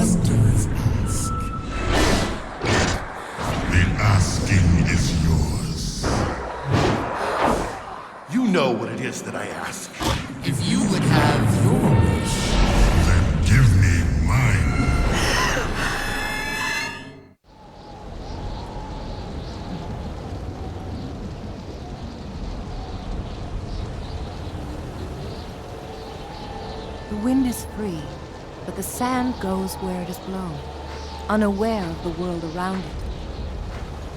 masters ask. The asking is yours. You know what it is that I ask. If you would have your wish, Then give me mine. The wind is free, but the sand goes where it is blown, unaware of the world around it,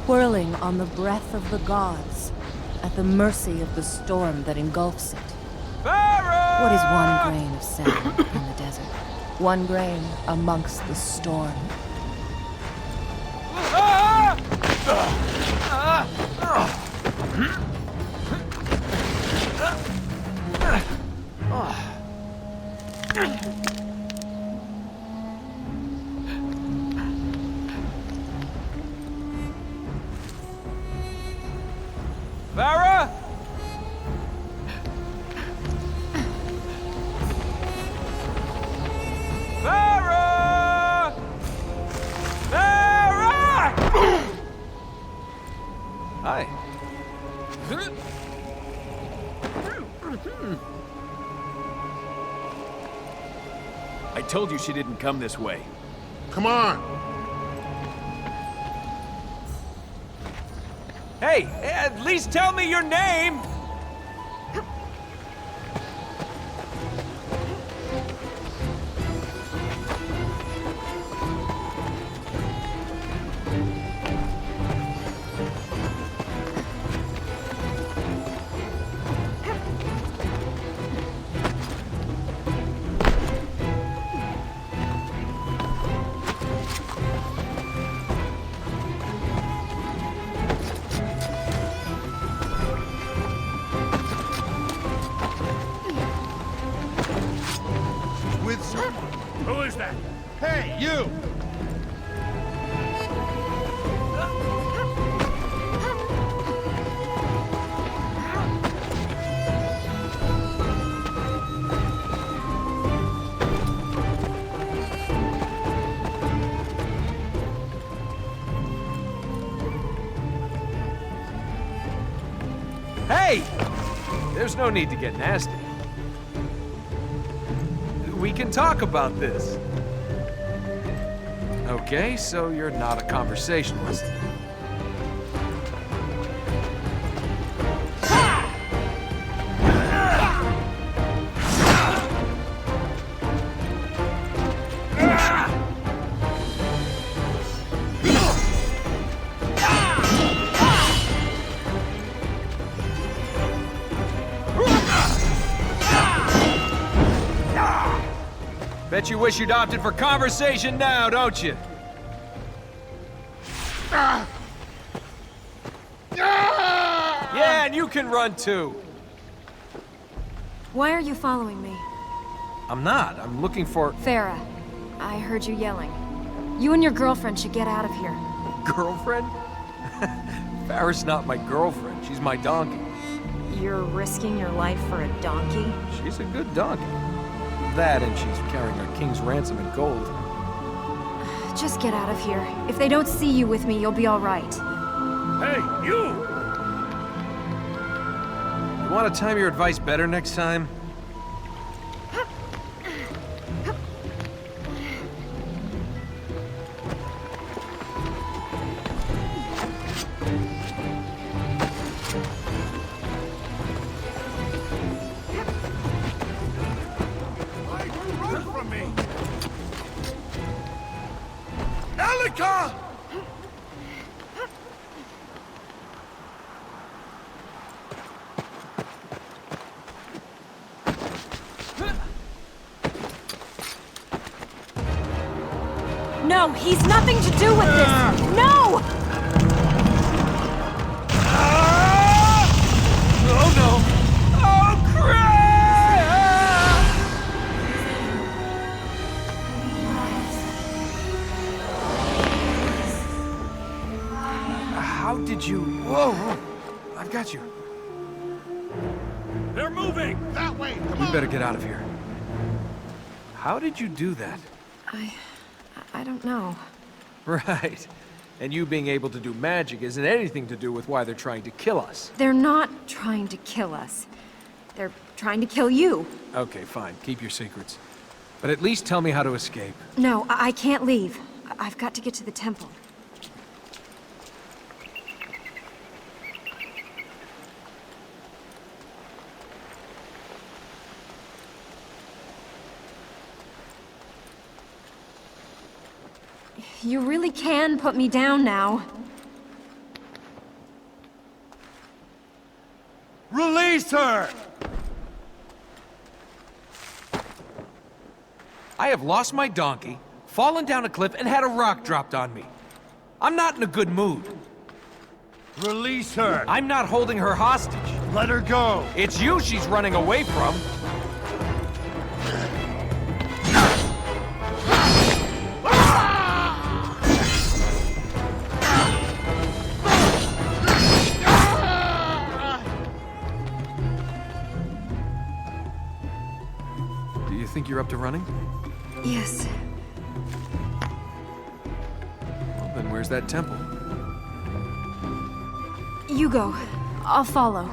whirling on the breath of the gods, at the mercy of the storm that engulfs it. What is one grain of sand in the desert? One grain amongst the storm. Farah? Farah! Farah! Hi. I told you she didn't come this way. Come on. Hey, at least tell me your name! With someone. Who is that? Hey, you! Hey! There's no need to get nasty. We can talk about this. Okay, so you're not a conversationalist. Bet you wish you'd opted for conversation now, don't you? Yeah, and you can run too. Why are you following me? I'm not. I'm looking for... Farah, I heard you yelling. You and your girlfriend should get out of here. Girlfriend? Farrah's not my girlfriend. She's my donkey. You're risking your life for a donkey? She's a good donkey. That and she's carrying our king's ransom in gold. Just get out of here. If they don't see you with me, you'll be all right. Hey, you! You want to time your advice better next time? Alika! No, he's nothing to do with this! No! Oh no! Oh crap! How did you... Whoa, whoa! I've got you. They're moving! That way! Come We on! better get out of here. How did you do that? I don't know. Right. And you being able to do magic isn't anything to do with why they're trying to kill us. They're not trying to kill us. They're trying to kill you. Okay, fine. Keep your secrets. But at least tell me how to escape. No, I can't leave. I've got to get to the temple. You really can put me down now. Release her! I have lost my donkey, fallen down a cliff, and had a rock dropped on me. I'm not in a good mood. Release her! I'm not holding her hostage. Let her go! It's you she's running away from. Do you think you're up to running? Yes. Well, then where's that temple? You go. I'll follow.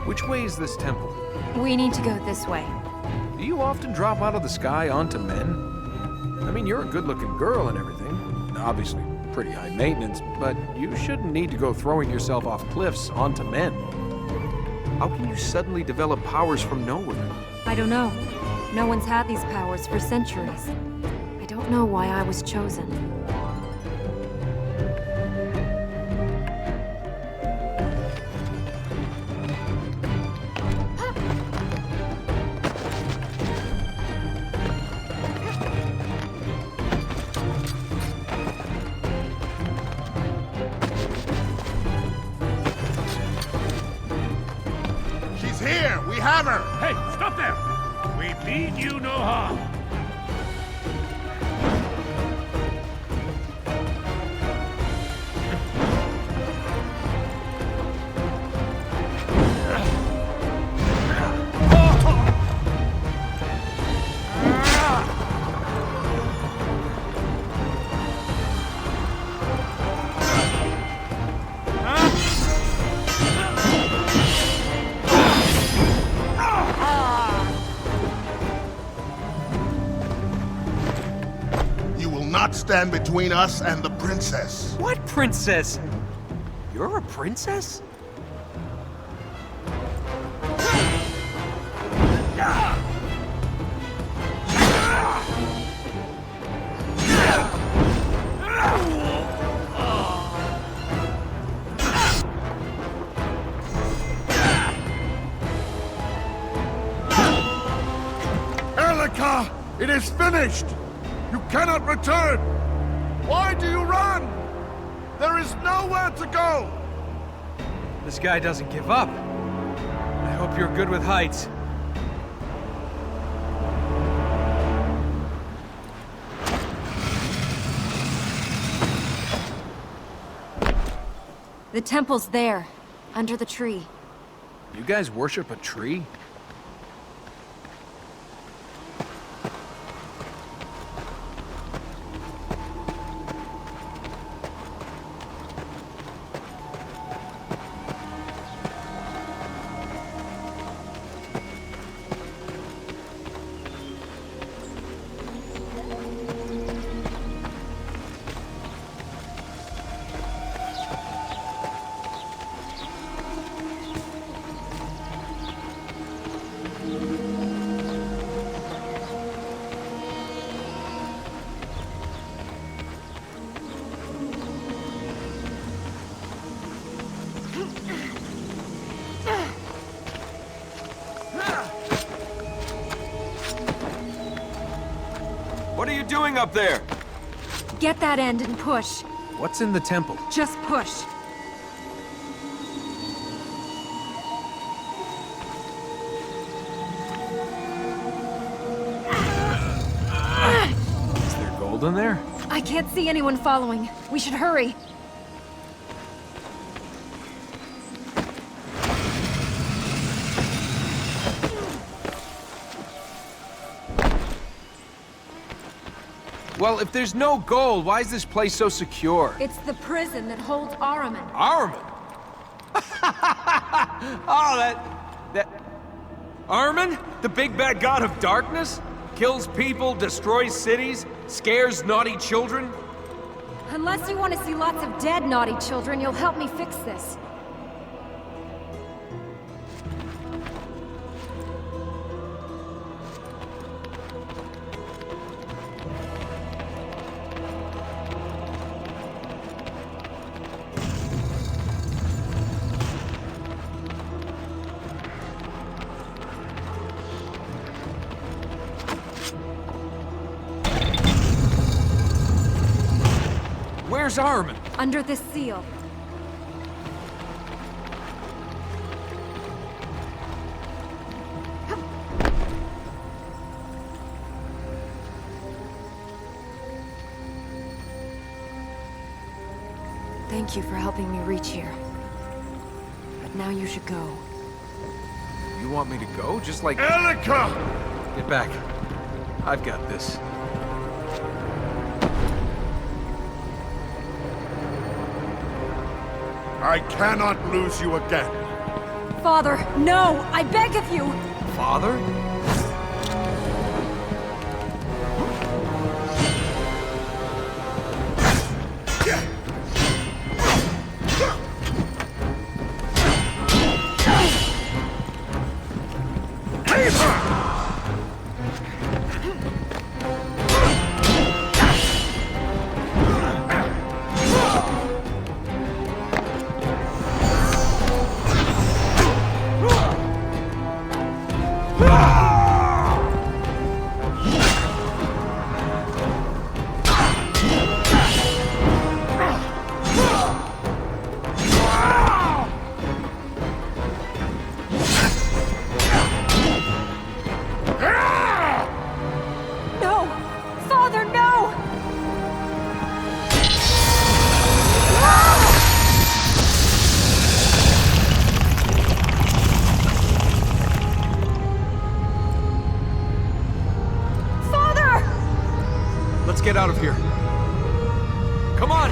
Which way is this temple? We need to go this way. Do you often drop out of the sky onto men? I mean, you're a good-looking girl and everything. Obviously, pretty high maintenance, but you shouldn't need to go throwing yourself off cliffs onto men. How can you suddenly develop powers from nowhere? I don't know. No one's had these powers for centuries. I don't know why I was chosen. She's here! We have her! Hey, stop there! We mean you no harm. Not stand between us and the princess. What princess? You're a princess? Erlika, it is finished! You cannot return! Why do you run? There is nowhere to go! This guy doesn't give up. I hope you're good with heights. The temple's there, under the tree. You guys worship a tree? What are you doing up there? Get that end and push. What's in the temple? Just push. Is there gold in there? I can't see anyone following. We should hurry. Well, if there's no gold, why is this place so secure? It's the prison that holds Ahriman. Ahriman? Oh, that... Ahriman? The big bad god of darkness? Kills people, destroys cities, scares naughty children? Unless you want to see lots of dead naughty children, you'll help me fix this. Where's Ahriman? Under this seal. Thank you for helping me reach here. But now you should go. You want me to go? Just like... Elika! Get back. I've got this. I cannot lose you again. Father, no! I beg of you! Father? Let's get out of here. Come on!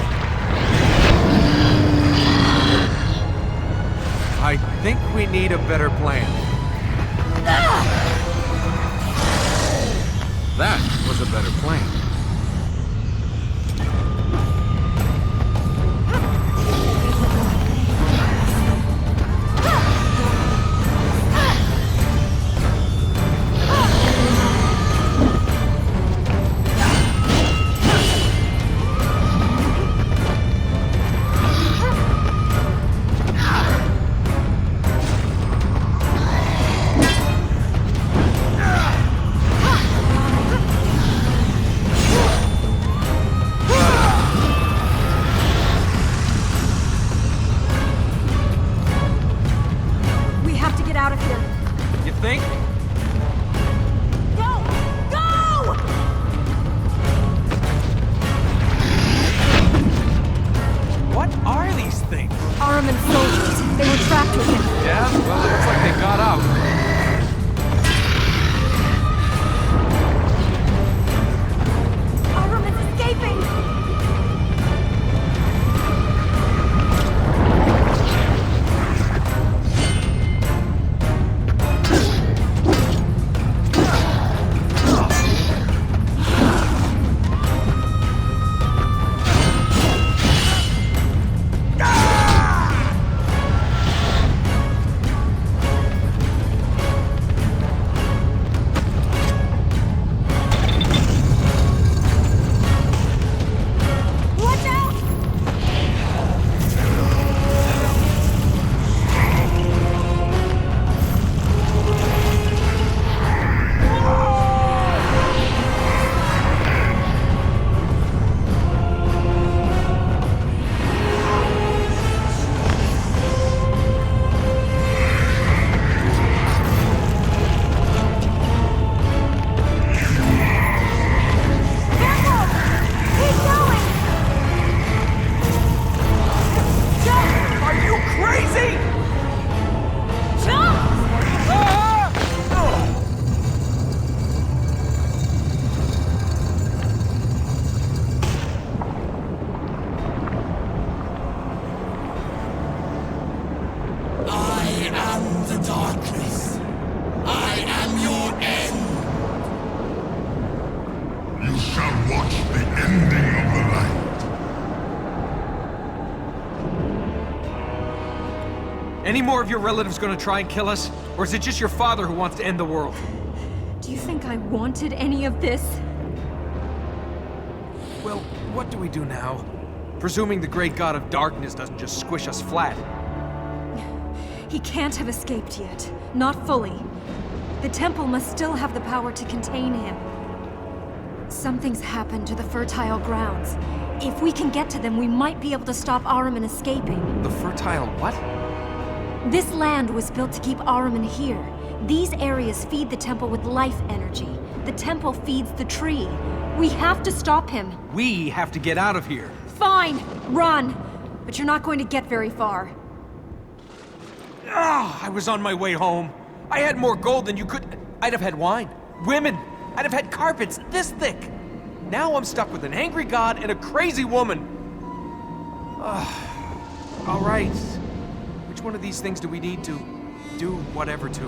I think we need a better plan. That was a better plan. Any more of your relatives gonna try and kill us? Or is it just your father who wants to end the world? Do you think I wanted any of this? Well, what do we do now? Presuming the great god of darkness doesn't just squish us flat. He can't have escaped yet. Not fully. The temple must still have the power to contain him. Something's happened to the fertile grounds. If we can get to them, we might be able to stop Ahriman escaping. The fertile what? This land was built to keep Ahriman here. These areas feed the temple with life energy. The temple feeds the tree. We have to stop him. We have to get out of here. Fine, run. But you're not going to get very far. Ah, I was on my way home. I had more gold than you could... I'd have had wine, women. I'd have had carpets this thick. Now I'm stuck with an angry god and a crazy woman. All right. Which one of these things do we need to do whatever to?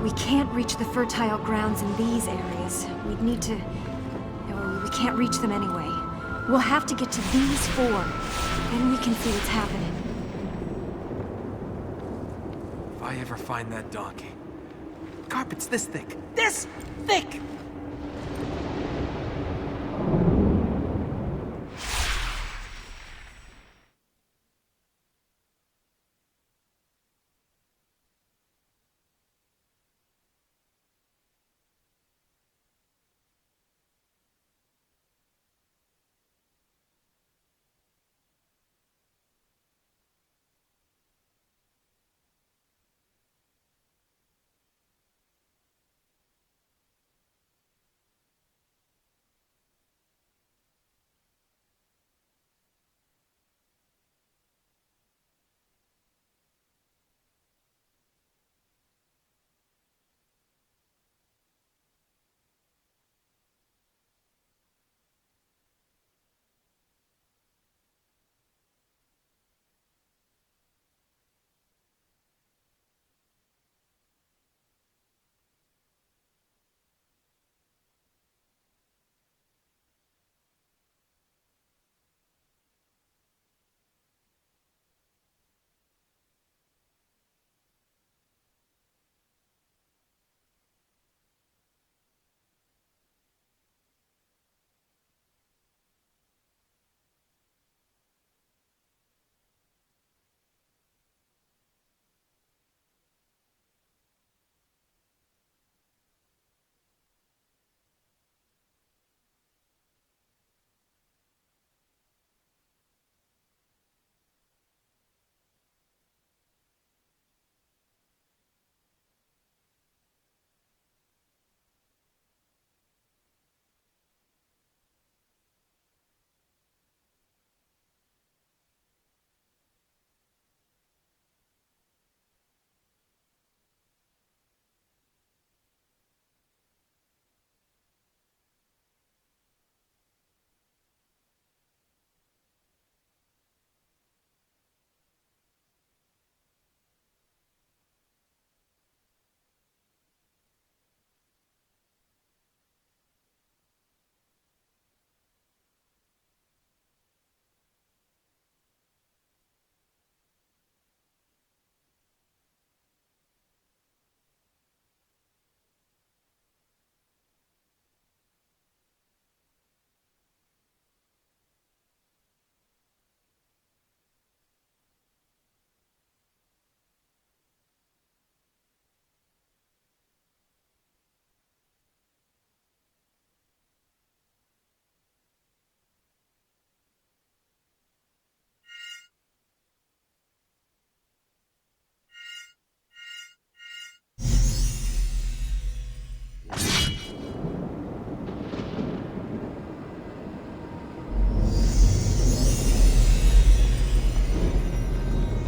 We can't reach the fertile grounds in these areas. We'd need to... No, we can't reach them anyway. We'll have to get to these four. Then we can see what's happening. If I ever find that donkey. Carpet's this thick. This thick!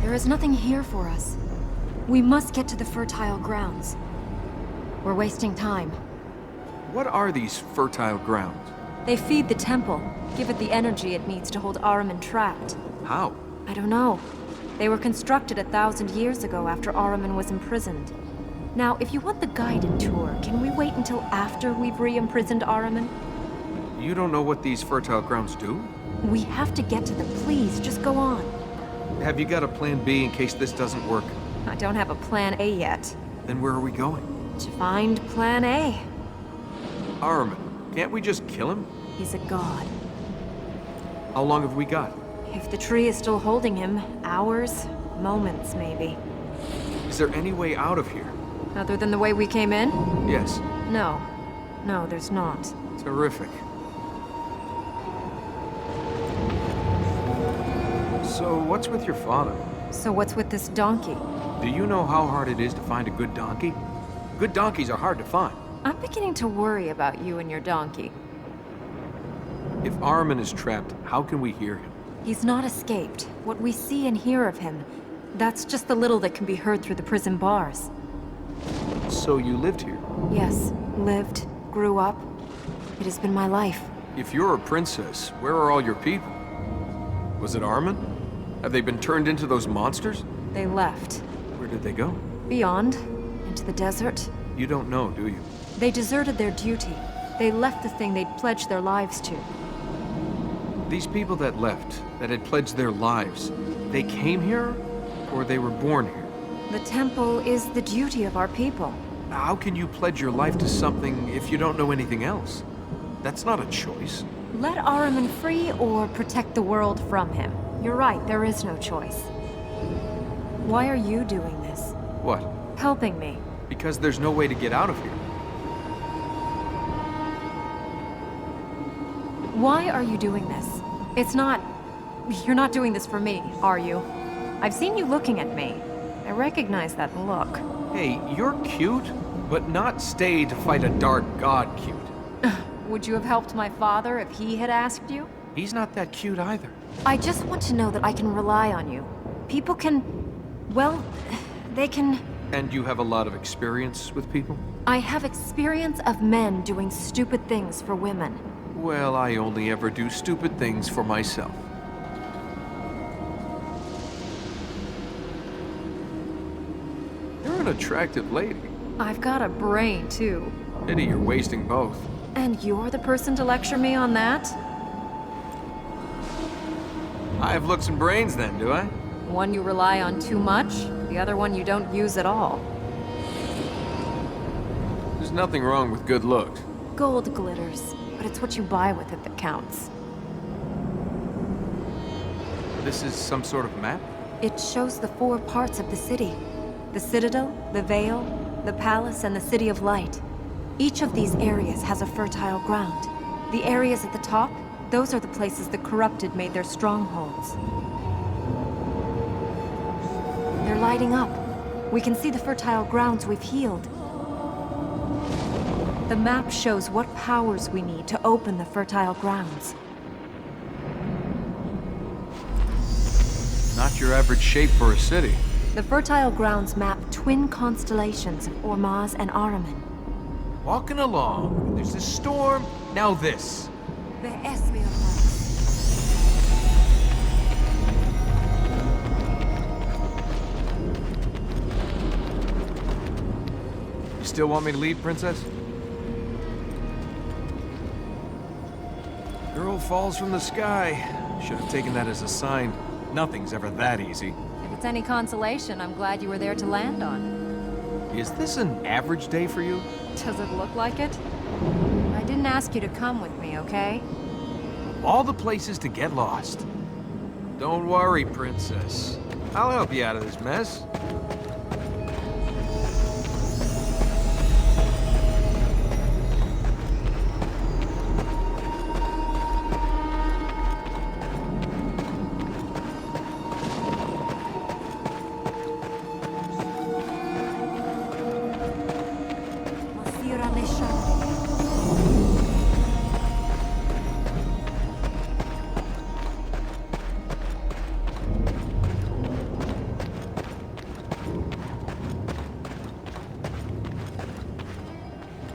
There is nothing here for us. We must get to the fertile grounds. We're wasting time. What are these fertile grounds? They feed the temple, give it the energy it needs to hold Ahriman trapped. How? I don't know. They were constructed 1,000 years ago after Ahriman was imprisoned. Now, if you want the guided tour, can we wait until after we've re-imprisoned Ahriman? You don't know what these fertile grounds do? We have to get to them. Please, just go on. Have you got a plan B in case this doesn't work? I don't have a plan A yet. Then where are we going? To find plan A. Armin, can't we just kill him? He's a god. How long have we got? If the tree is still holding him, hours, moments maybe. Is there any way out of here? Other than the way we came in? Yes. No. No, there's not. Terrific. So, what's with your father? So what's with this donkey? Do you know how hard it is to find a good donkey? Good donkeys are hard to find. I'm beginning to worry about you and your donkey. If Armin is trapped, how can we hear him? He's not escaped. What we see and hear of him, that's just the little that can be heard through the prison bars. So you lived here? Yes, lived, grew up. It has been my life. If you're a princess, where are all your people? Was it Armin? Have they been turned into those monsters? They left. Where did they go? Beyond, into the desert. You don't know, do you? They deserted their duty. They left the thing they'd pledged their lives to. These people that left, that had pledged their lives, they came here, or they were born here? The temple is the duty of our people. How can you pledge your life to something if you don't know anything else? That's not a choice. Let Ahriman free or protect the world from him. You're right, there is no choice. Why are you doing this? What? Helping me. Because there's no way to get out of here. Why are you doing this? It's not... You're not doing this for me, are you? I've seen you looking at me. I recognize that look. Hey, you're cute, but not stay to fight a dark god cute. Would you have helped my father if he had asked you? He's not that cute either. I just want to know that I can rely on you. People can... well, they can... And you have a lot of experience with people? I have experience of men doing stupid things for women. Well, I only ever do stupid things for myself. You're an attractive lady. I've got a brain, too. Pity you're wasting both. And you're the person to lecture me on that? I have looks and brains then, do I? One you rely on too much, the other one you don't use at all. There's nothing wrong with good looks. Gold glitters, but it's what you buy with it that counts. This is some sort of map? It shows the 4 parts of the city. The Citadel, the Vale, the Palace, and the City of Light. Each of these areas has a fertile ground. The areas at the top, those are the places the corrupted made their strongholds. They're lighting up. We can see the fertile grounds we've healed. The map shows what powers we need to open the fertile grounds. Not your average shape for a city. The fertile grounds map twin constellations of Ormaz and Ahriman. Walking along, there's this storm, now this. You still want me to leave, Princess? Girl falls from the sky. Should have taken that as a sign. Nothing's ever that easy. If it's any consolation, I'm glad you were there to land on. Is this an average day for you? Does it look like it? I didn't ask you to come with me, okay? All the places to get lost. Don't worry, Princess. I'll help you out of this mess.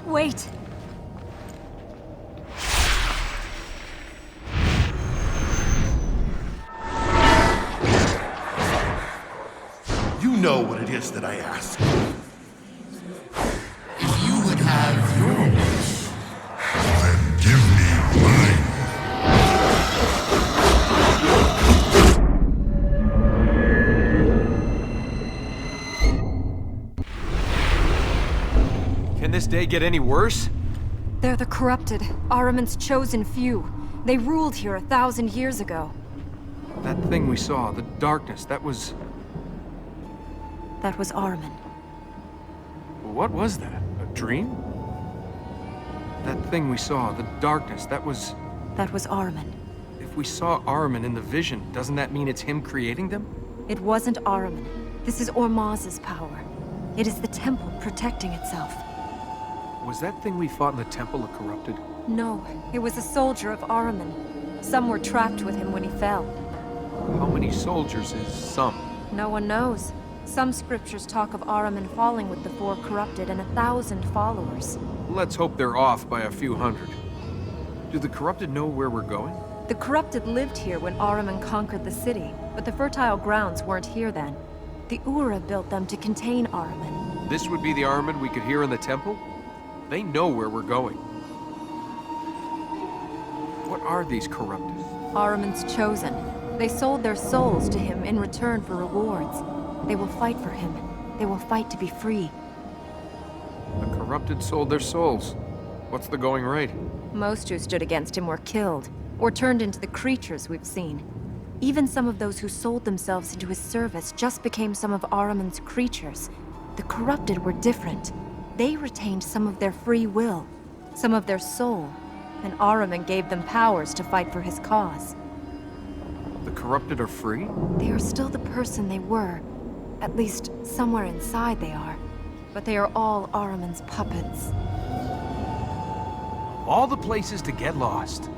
Wait! You know what it is that I ask. If you would have your wish, then give me mine. day get any worse? They're the corrupted, Ahriman's chosen few. They ruled here 1,000 years ago. That thing we saw, the darkness, that was... That was Ahriman. What was that? A dream? That thing we saw, the darkness, that was... That was Ahriman. If we saw Ahriman in the vision, doesn't that mean it's him creating them? It wasn't Ahriman. This is Ormaz's power. It is the temple protecting itself. Was that thing we fought in the temple a corrupted? No, it was a soldier of Ahriman. Some were trapped with him when he fell. How many soldiers is some? No one knows. Some scriptures talk of Ahriman falling with the 4 corrupted and 1,000 followers. Let's hope they're off by a few hundred. Do the corrupted know where we're going? The corrupted lived here when Ahriman conquered the city, but the fertile grounds weren't here then. The Ura built them to contain Ahriman. This would be the Ahriman we could hear in the temple? They know where we're going. What are these corrupted? Ahriman's chosen. They sold their souls to him in return for rewards. They will fight for him. They will fight to be free. The corrupted sold their souls. What's the going rate? Most who stood against him were killed, or turned into the creatures we've seen. Even some of those who sold themselves into his service just became some of Ahriman's creatures. The corrupted were different. They retained some of their free will, some of their soul, and Ahriman gave them powers to fight for his cause. The corrupted are free? They are still the person they were. At least, somewhere inside they are. But they are all Ahriman's puppets. All the places to get lost.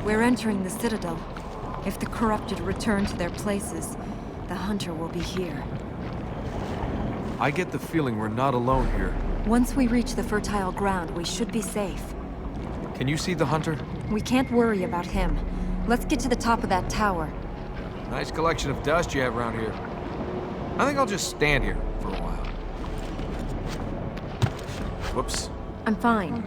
We're entering the Citadel. If the corrupted return to their places, the Hunter will be here. I get the feeling we're not alone here. Once we reach the fertile ground, we should be safe. Can you see the Hunter? We can't worry about him. Let's get to the top of that tower. Nice collection of dust you have around here. I think I'll just stand here for a while. Whoops. I'm fine.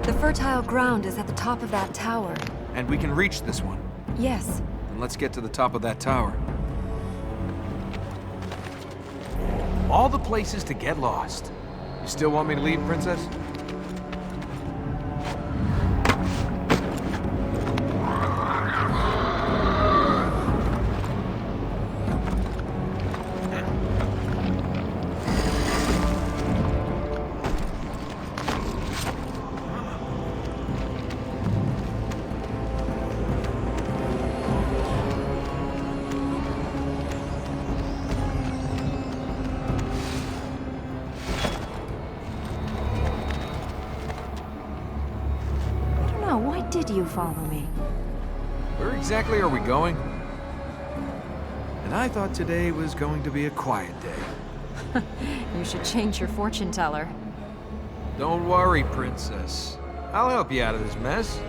The fertile ground is at the top of that tower. And we can reach this one. Yes. Then let's get to the top of that tower. All the places to get lost. You still want me to leave, Princess? Why did you follow me? Where exactly are we going? And I thought today was going to be a quiet day. You should change your fortune teller. Don't worry, Princess. I'll help you out of this mess.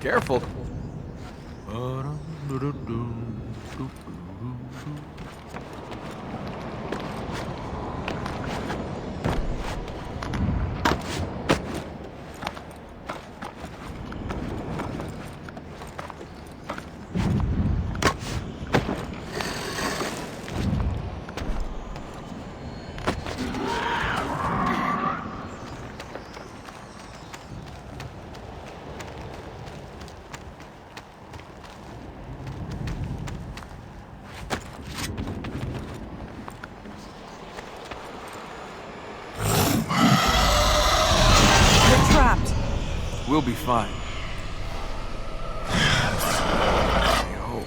Careful. We'll be fine. I hope.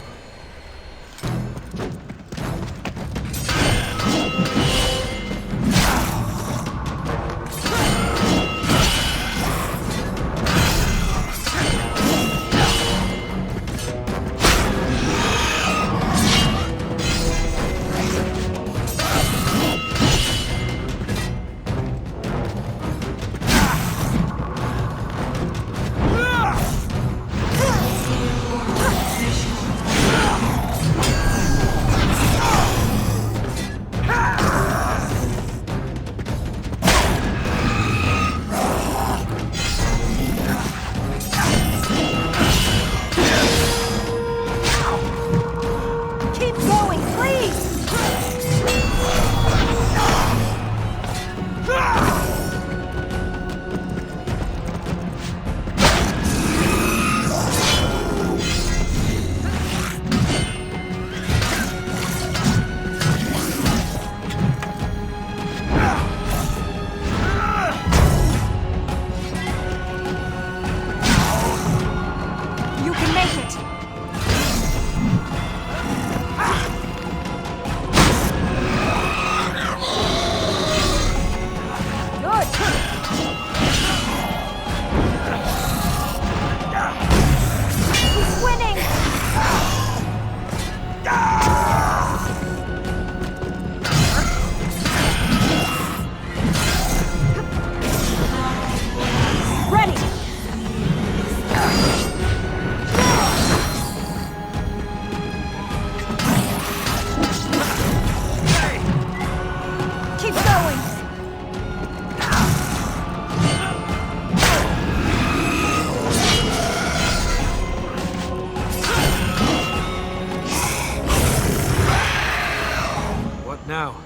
Now?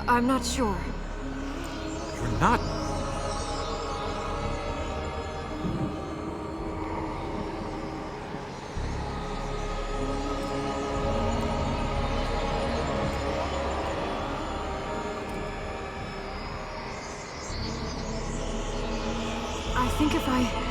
I'm not sure. You're not? I think if I...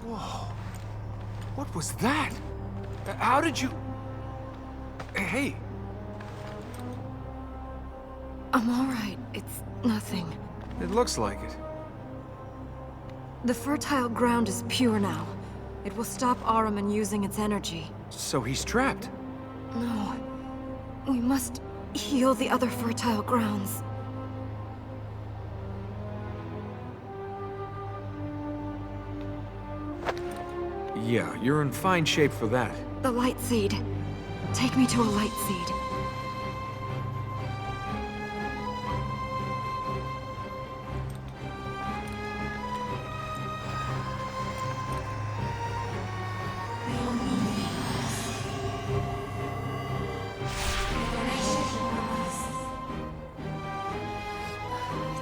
Whoa. What was that? How did you... Hey. I'm alright. It's nothing. It looks like it. The fertile ground is pure now. It will stop Ahriman using its energy. So he's trapped. No. We must heal the other fertile grounds. Yeah, you're in fine shape for that. The light seed. Take me to a light seed.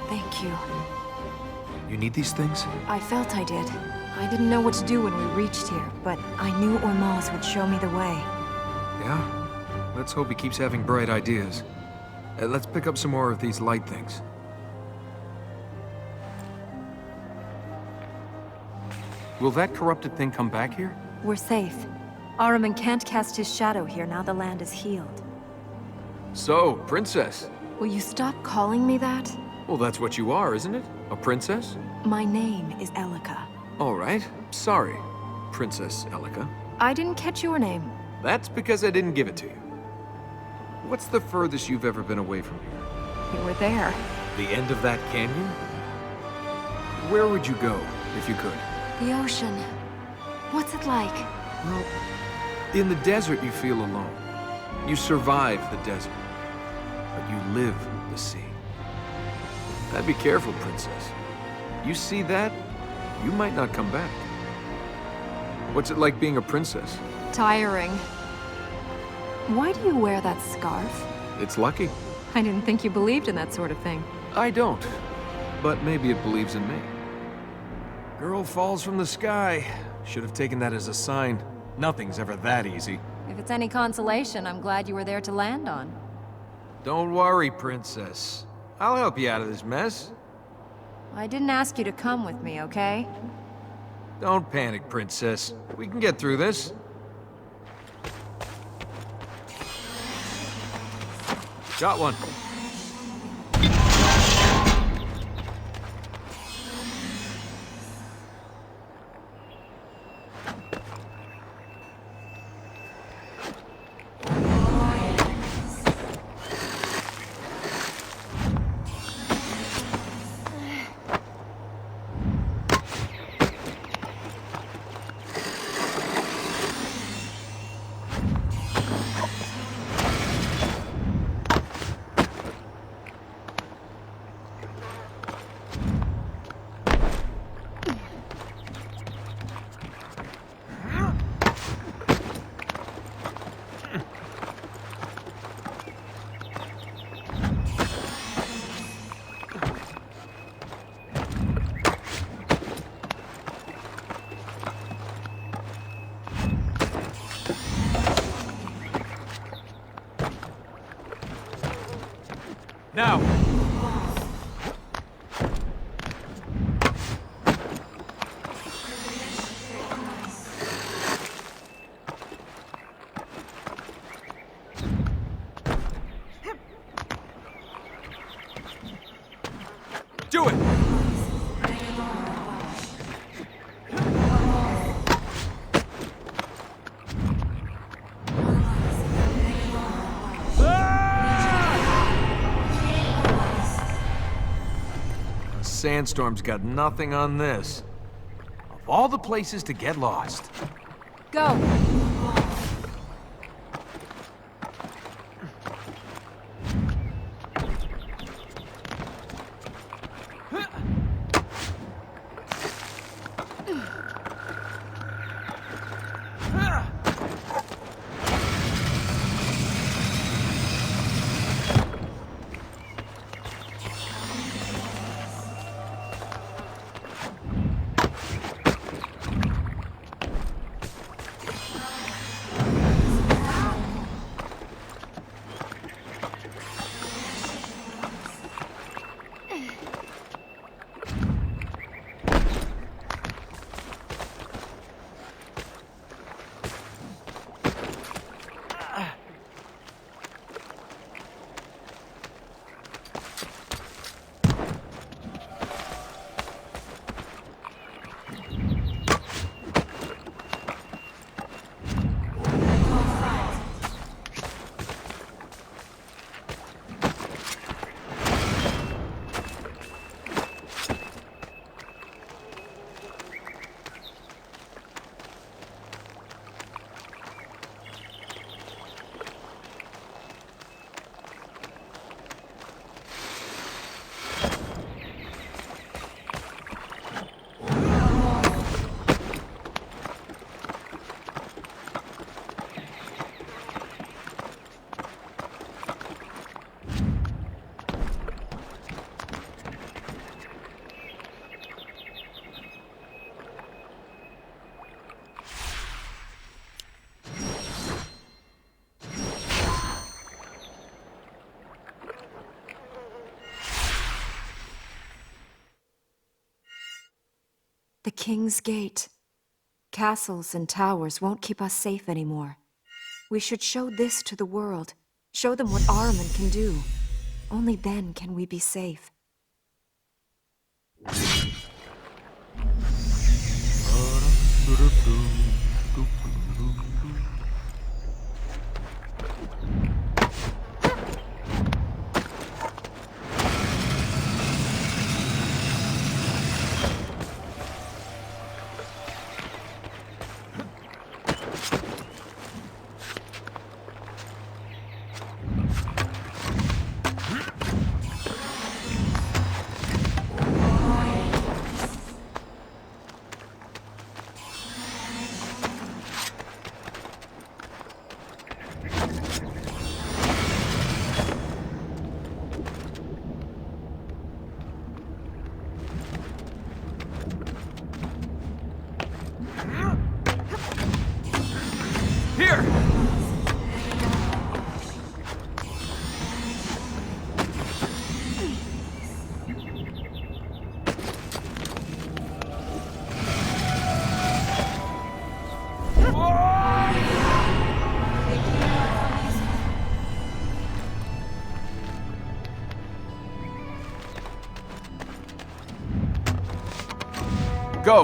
Thank you. You need these things? I felt I did. I didn't know what to do when we reached here, but I knew Ormaz would show me the way. Yeah? Let's hope he keeps having bright ideas. Let's pick up some more of these light things. Will that corrupted thing come back here? We're safe. Ahriman can't cast his shadow here now the land is healed. So, princess. Will you stop calling me that? Well, that's what you are, isn't it? A princess? My name is Elika. All right. Sorry, Princess Elika. I didn't catch your name. That's because I didn't give it to you. What's the furthest you've ever been away from here? You were there. The end of that canyon? Where would you go, if you could? The ocean. What's it like? Well, in the desert you feel alone. You survive the desert. But you live the sea. I'd be careful, princess. You see that, you might not come back. What's it like being a princess? Tiring. Why do you wear that scarf? It's lucky. I didn't think you believed in that sort of thing. I don't. But maybe it believes in me. Girl falls from the sky. Should have taken that as a sign. Nothing's ever that easy. If it's any consolation, I'm glad you were there to land on. Don't worry, princess. I'll help you out of this mess. I didn't ask you to come with me, okay? Don't panic, princess. We can get through this. Got one. Now! Do it! Sandstorm's got nothing on this. Of all the places to get lost. Go! The King's Gate. Castles and towers won't keep us safe anymore. We should show this to the world. Show them what Ahriman can do. Only then can we be safe. Here! Go!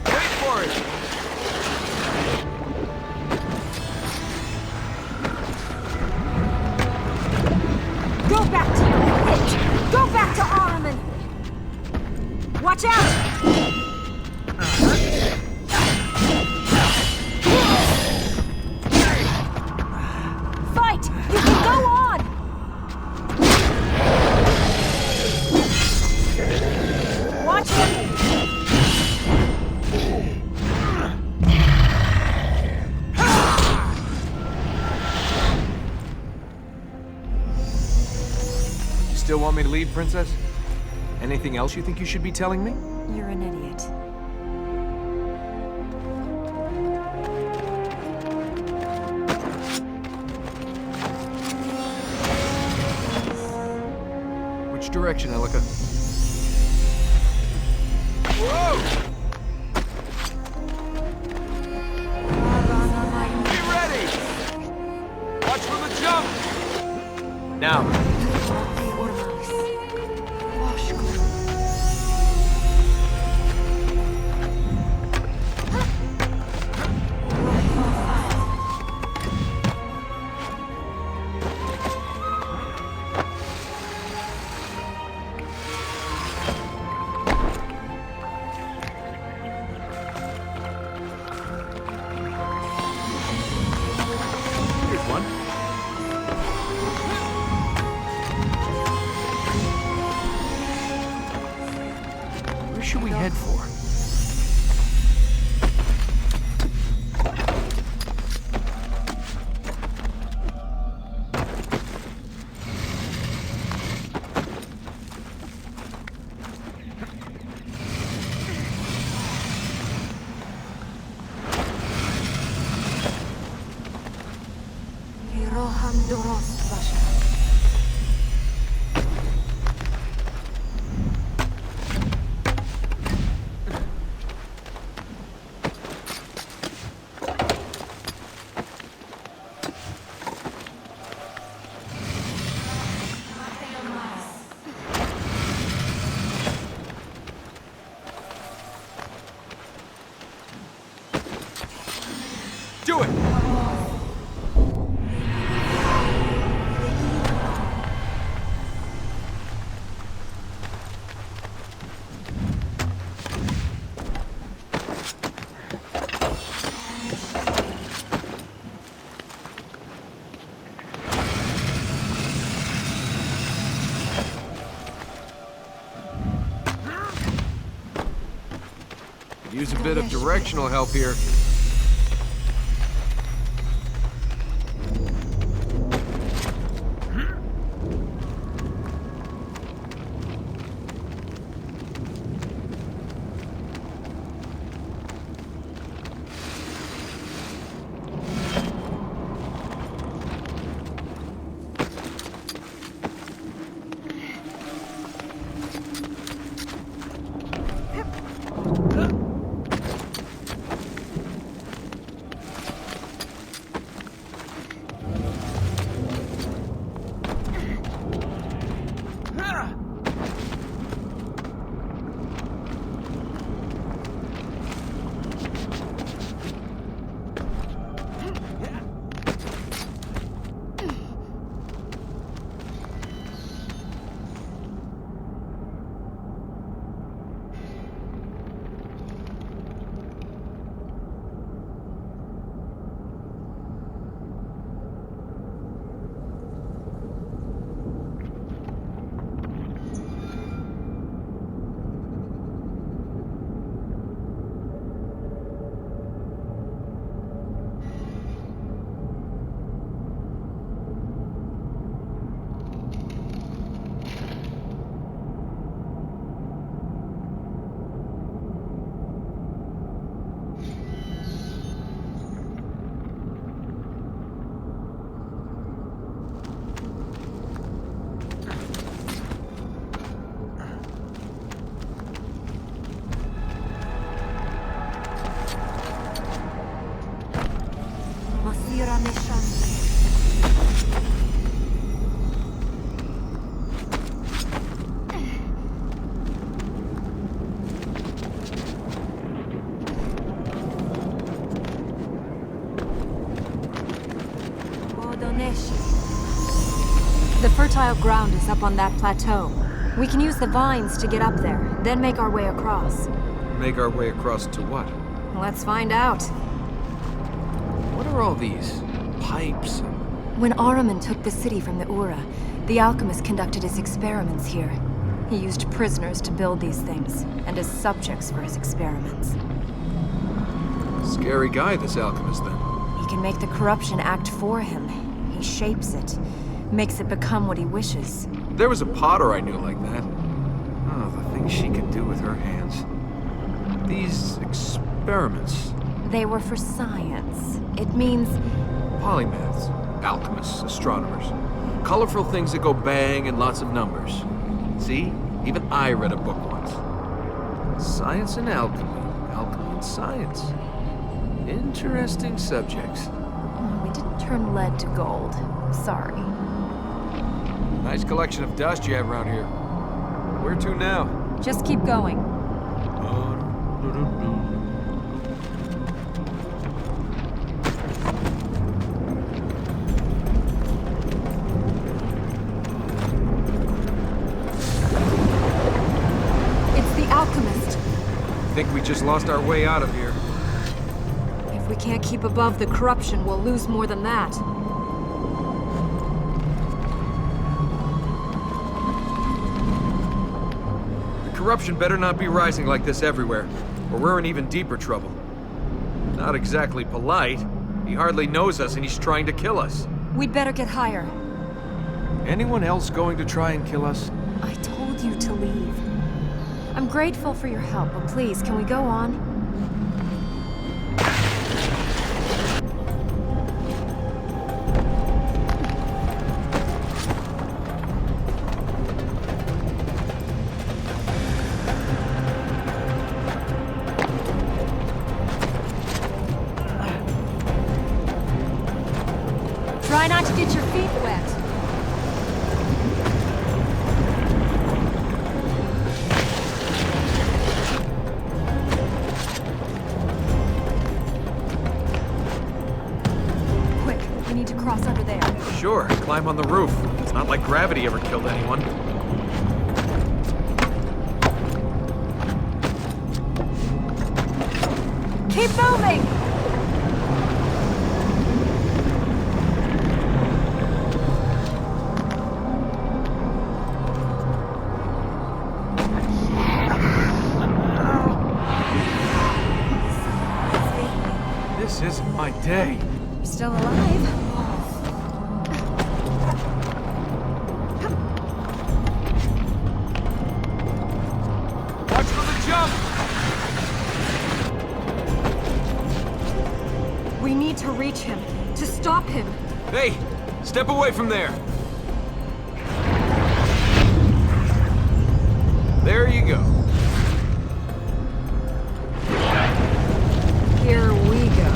Wait for it! Go back to your pit! Go back to Ahriman! Watch out! Fight! You can go on! Watch him! Still want me to leave, Princess? Anything else you think you should be telling me? You're an idiot. Which direction, Elika? Whoa! Be ready! Watch for the jump! Now. Here's one. Where should we head for? Do it! Could use a bit of directional help here. The fertile ground is up on that plateau. We can use the vines to get up there, then make our way across. Make our way across to what? Let's find out. What are all these pipes? When Ahriman took the city from the Ura, the alchemist conducted his experiments here. He used prisoners to build these things, and as subjects for his experiments. Scary guy, this alchemist, then. He can make the corruption act for him. He shapes it, makes it become what he wishes. There was a potter I knew like that. Oh, the things she could do with her hands. These experiments. They were for science. It means... Polymaths, alchemists, astronomers. Colorful things that go bang and lots of numbers. See? Even I read a book once. Science and alchemy. Alchemy and science. Interesting subjects. We didn't turn lead to gold. Sorry. Nice collection of dust you have around here. Where to now? Just keep going. It's the alchemist. I think we just lost our way out of here. If we can't keep above the corruption, we'll lose more than that. Corruption better not be rising like this everywhere, or we're in even deeper trouble. Not exactly polite. He hardly knows us and he's trying to kill us. We'd better get higher. Anyone else going to try and kill us? I told you to leave. I'm grateful for your help, but please, can we go on? Try not to get your feet wet. Quick, we need to cross under there. Sure, climb on the roof. It's not like gravity ever killed anyone. Keep moving! This isn't my day. You're still alive. Watch for the jump! We need to reach him, to stop him. Hey, step away from there. There you go. Here we go.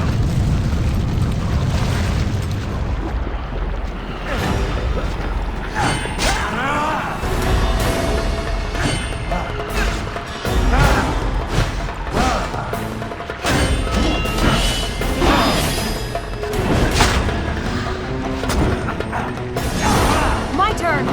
My turn!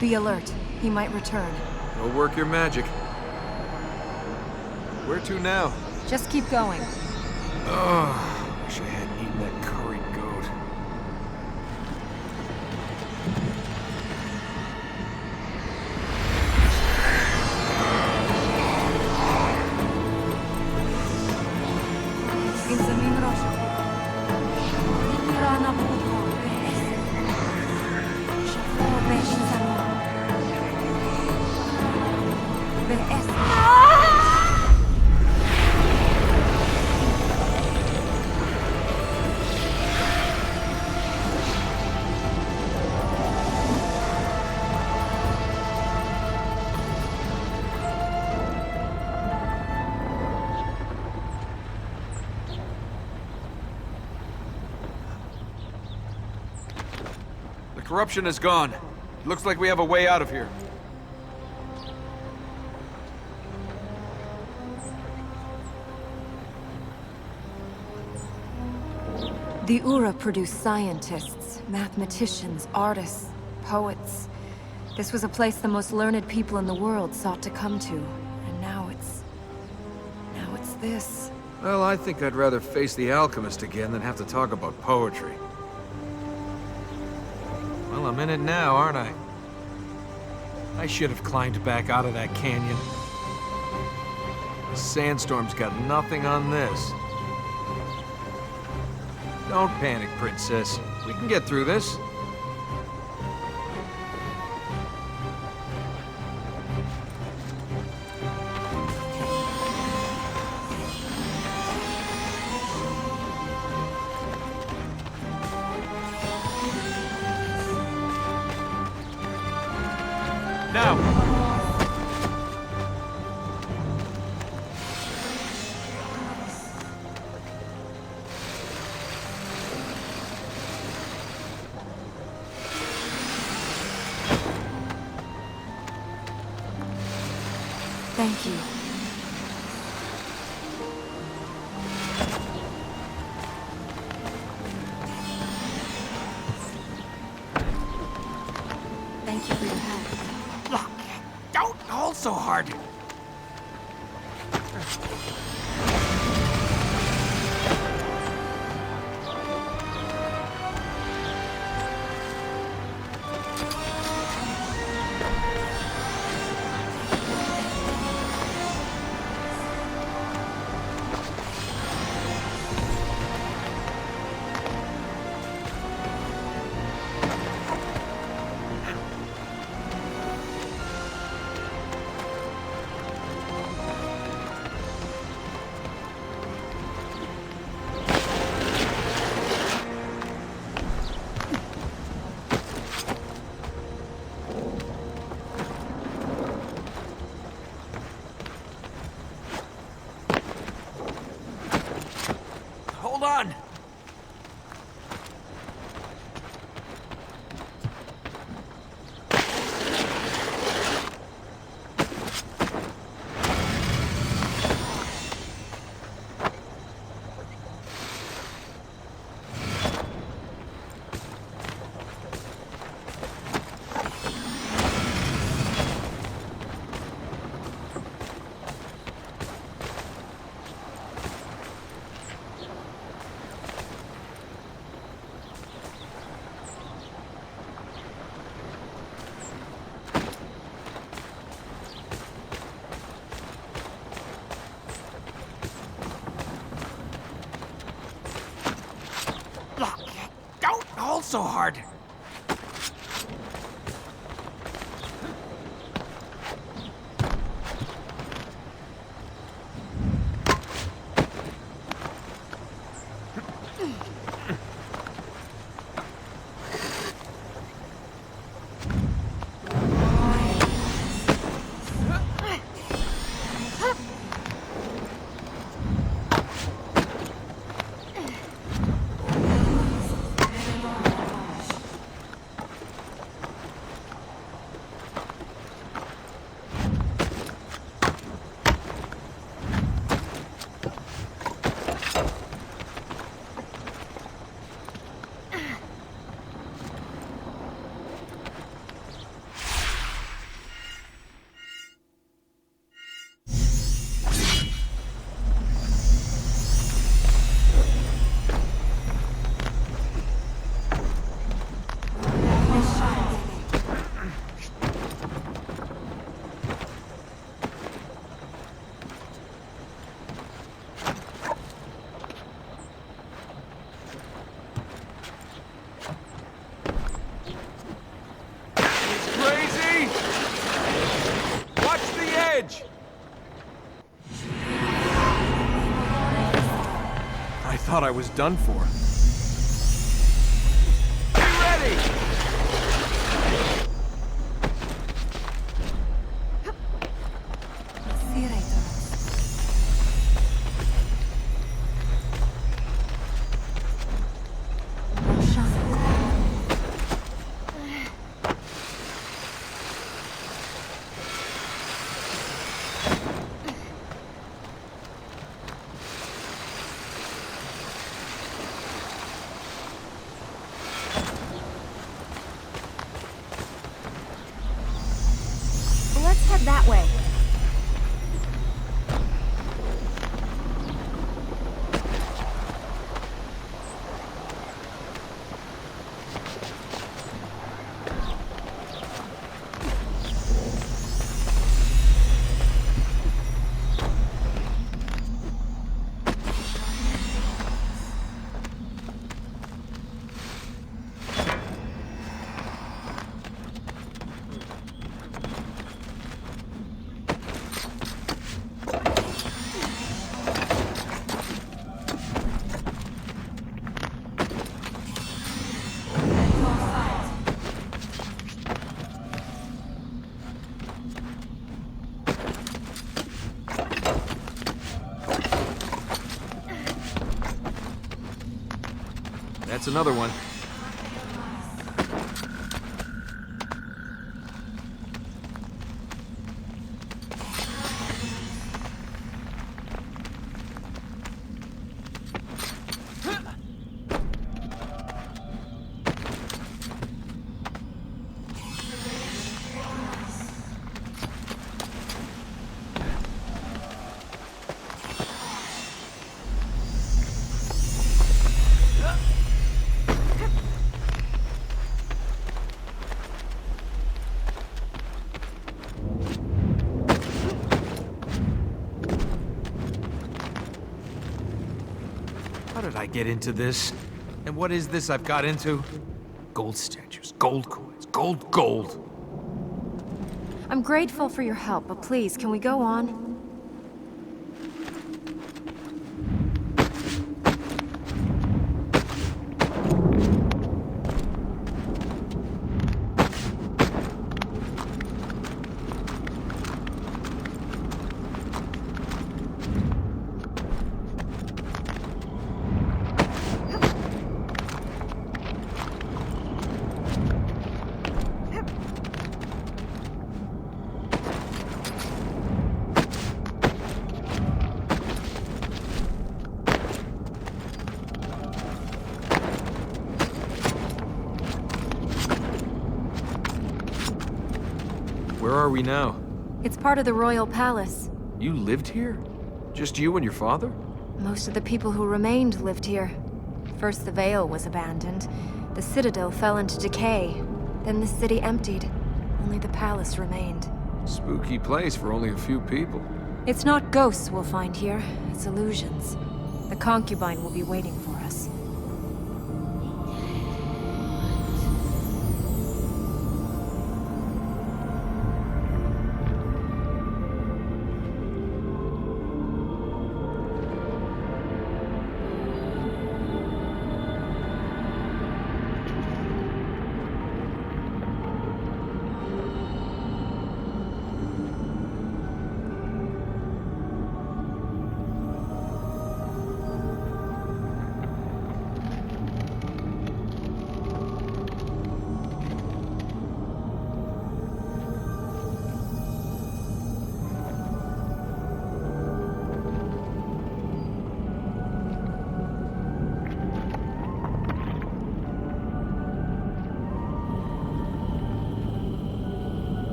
Be alert. He might return. Go work your magic. Where to now? Just keep going. Oh, wish I hadn't eaten that curried goat. Corruption is gone. Looks like we have a way out of here. The Ura produced scientists, mathematicians, artists, poets. This was a place the most learned people in the world sought to come to. And now it's this. Well, I think I'd rather face the alchemist again than have to talk about poetry. Well, I'm in it now, aren't I? I should have climbed back out of that canyon. The sandstorm's got nothing on this. Don't panic, Princess. We can get through this. Now! Thank you. Thank you for your help. Look, don't hold so hard. Hold on! Look, don't hold so hard. thought I was done for. Be ready! Let's head that way. That's another one. How did I get into this? And what is this I've got into? Gold statues, gold coins, gold. I'm grateful for your help, but please, can we go on? Where are we now? It's part of the royal palace. You lived here? Just you and your father? Most of the people who remained lived here. First the Vale was abandoned. The citadel fell into decay. Then the city emptied. Only the palace remained. Spooky place for only a few people. It's not ghosts we'll find here, it's illusions. The concubine will be waiting for us.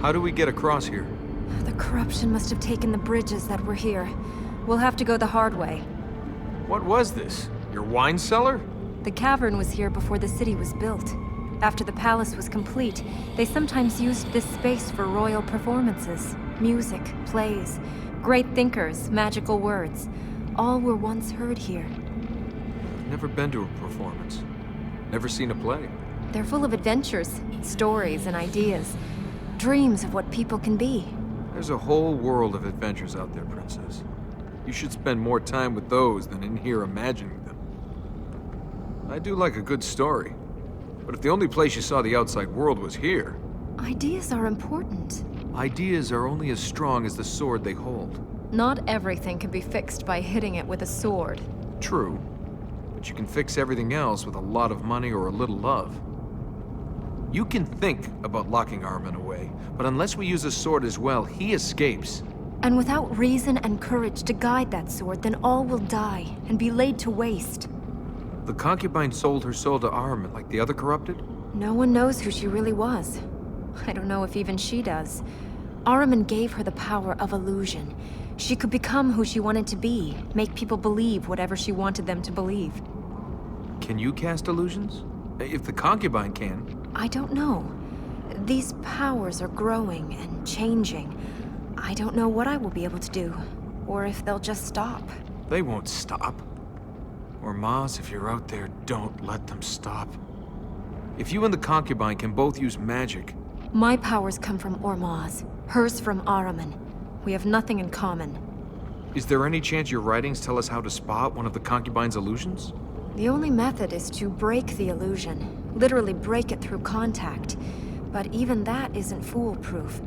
How do we get across here? The corruption must have taken the bridges that were here. We'll have to go the hard way. What was this? Your wine cellar? The cavern was here before the city was built. After the palace was complete, they sometimes used this space for royal performances. Music, plays, great thinkers, magical words. All were once heard here. Never been to a performance. Never seen a play. They're full of adventures, stories, and ideas. Dreams of what people can be. There's a whole world of adventures out there, Princess. You should spend more time with those than in here imagining them. I do like a good story. But if the only place you saw the outside world was here... Ideas are important. Ideas are only as strong as the sword they hold. Not everything can be fixed by hitting it with a sword. True. But you can fix everything else with a lot of money or a little love. You can think about locking Armin away, but unless we use a sword as well, he escapes. And without reason and courage to guide that sword, then all will die and be laid to waste. The concubine sold her soul to Armin like the other corrupted? No one knows who she really was. I don't know if even she does. Ahriman gave her the power of illusion. She could become who she wanted to be, make people believe whatever she wanted them to believe. Can you cast illusions? If the concubine can. I don't know. These powers are growing and changing. I don't know what I will be able to do, or if they'll just stop. They won't stop. Or Maz, if you're out there, don't let them stop. If you and the concubine can both use magic... My powers come from Ormaz, hers from Ahriman. We have nothing in common. Is there any chance your writings tell us how to spot one of the concubine's illusions? The only method is to break the illusion. Literally break it through contact. But even that isn't foolproof.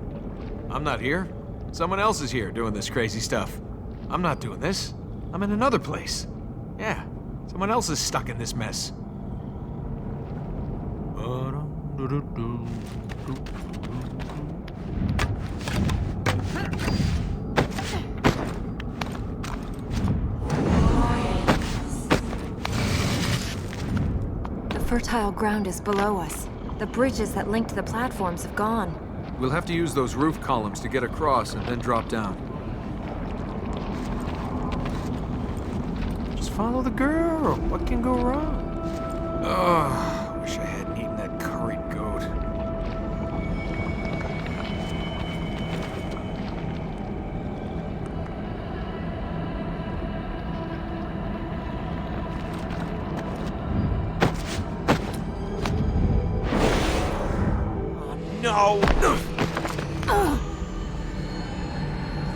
I'm not here. Someone else is here doing this crazy stuff. I'm not doing this. I'm in another place. Yeah, someone else is stuck in this mess. The fertile ground is below us. The bridges that link to the platforms have gone. We'll have to use those roof columns to get across and then drop down. Just follow the girl. What can go wrong? Oh, wish I hadn't eaten that curried goat. Oh, no!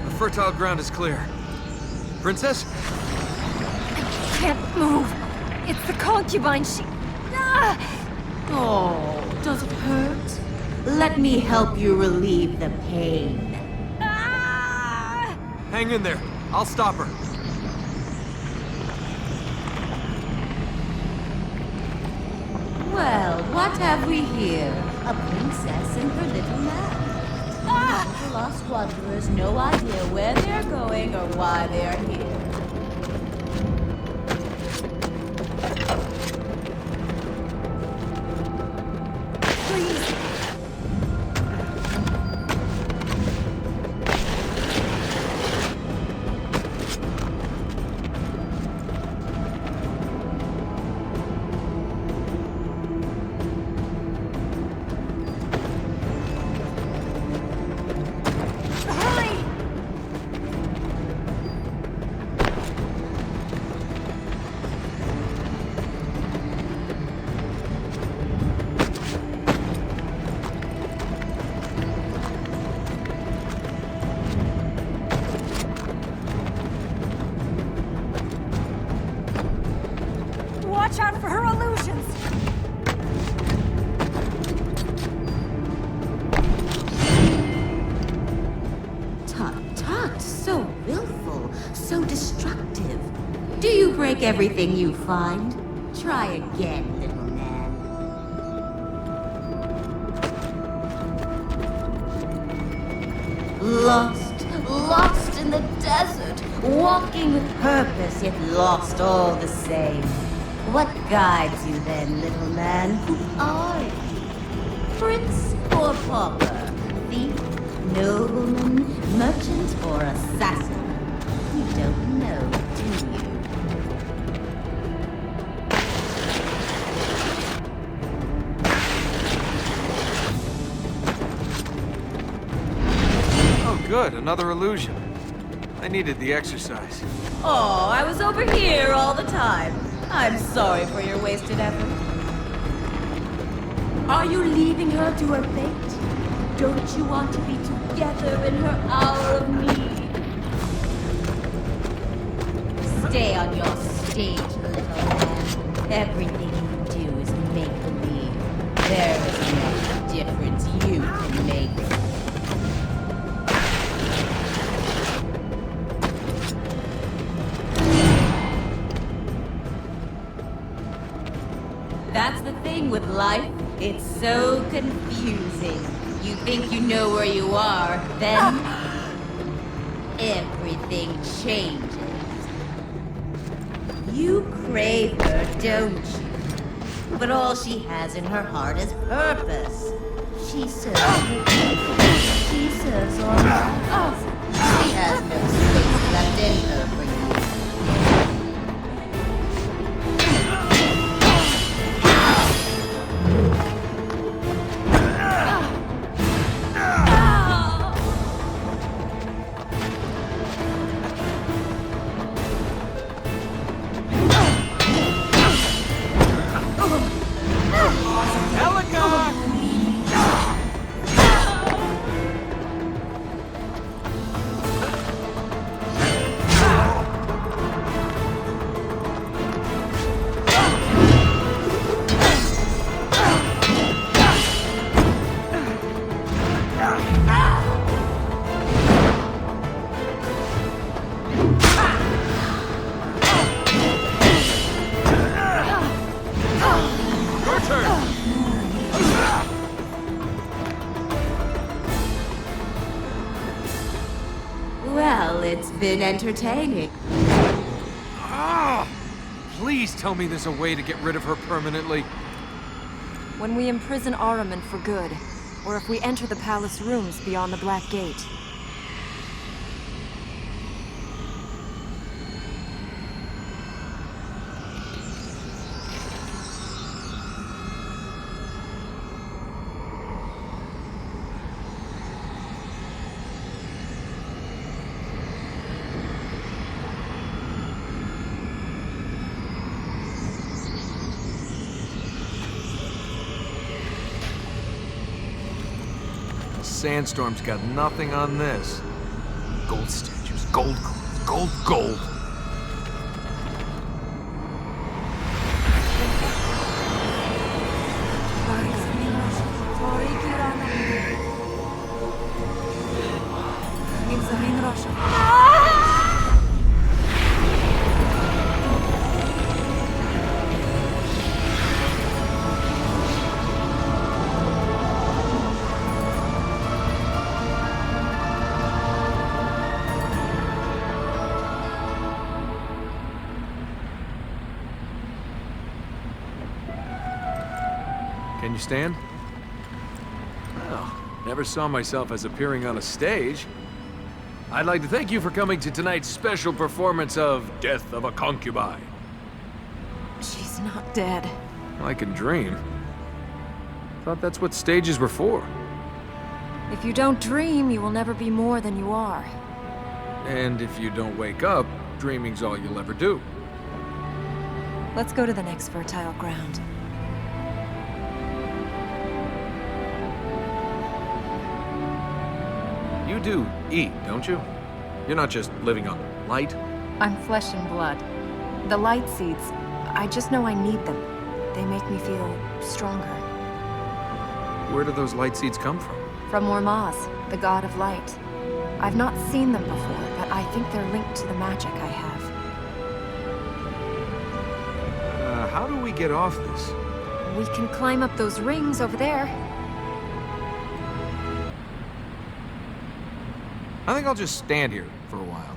The fertile ground is clear. Princess? I can't move. It's the concubine. She... Ah! Oh, does it hurt? Let me help you relieve the pain. Ah! Hang in there. I'll stop her. Well, what have we here? A princess and her little man. The lost wanderers, no idea where they're going or why they're here. Watch out for her illusions! Tut tut, so willful, so destructive. Do you break everything you find? Try again, little man. Lost in the desert, walking with purpose, yet lost all the same. What guides you then, little man? Who are you? Prince or pauper? Thief, nobleman, merchant, or assassin? You don't know, do you? good, another illusion. I needed the exercise. Oh, I was over here all the time. I'm sorry for your wasted effort. Are you leaving her to her fate? Don't you want to be together in her hour of need? Stay on your stage, little man. Everything you do is make-believe. There is no difference you can make. That's the thing with life. It's so confusing. You think you know where you are, then everything changes. You crave her, don't you? But all she has in her heart is purpose. She serves her people. She serves all us. She has no space left in her for you. Well, it's been entertaining. Ah! Please tell me there's a way to get rid of her permanently. When we imprison Ahriman for good, or if we enter the palace rooms beyond the Black Gate. Sandstorm's got nothing on this. Gold statues, gold coins, gold, gold. Can you stand? Well, never saw myself as appearing on a stage. I'd like to thank you for coming to tonight's special performance of Death of a Concubine. She's not dead. I can dream. Thought that's what stages were for. If you don't dream, you will never be more than you are. And if you don't wake up, dreaming's all you'll ever do. Let's go to the next fertile ground. You do eat, don't you? You're not just living on light? I'm flesh and blood. The light seeds, I just know I need them. They make me feel stronger. Where do those light seeds come from? From Ormaz, the god of light. I've not seen them before, but I think they're linked to the magic I have. How do we get off this? We can climb up those rings over there. I think I'll just stand here for a while.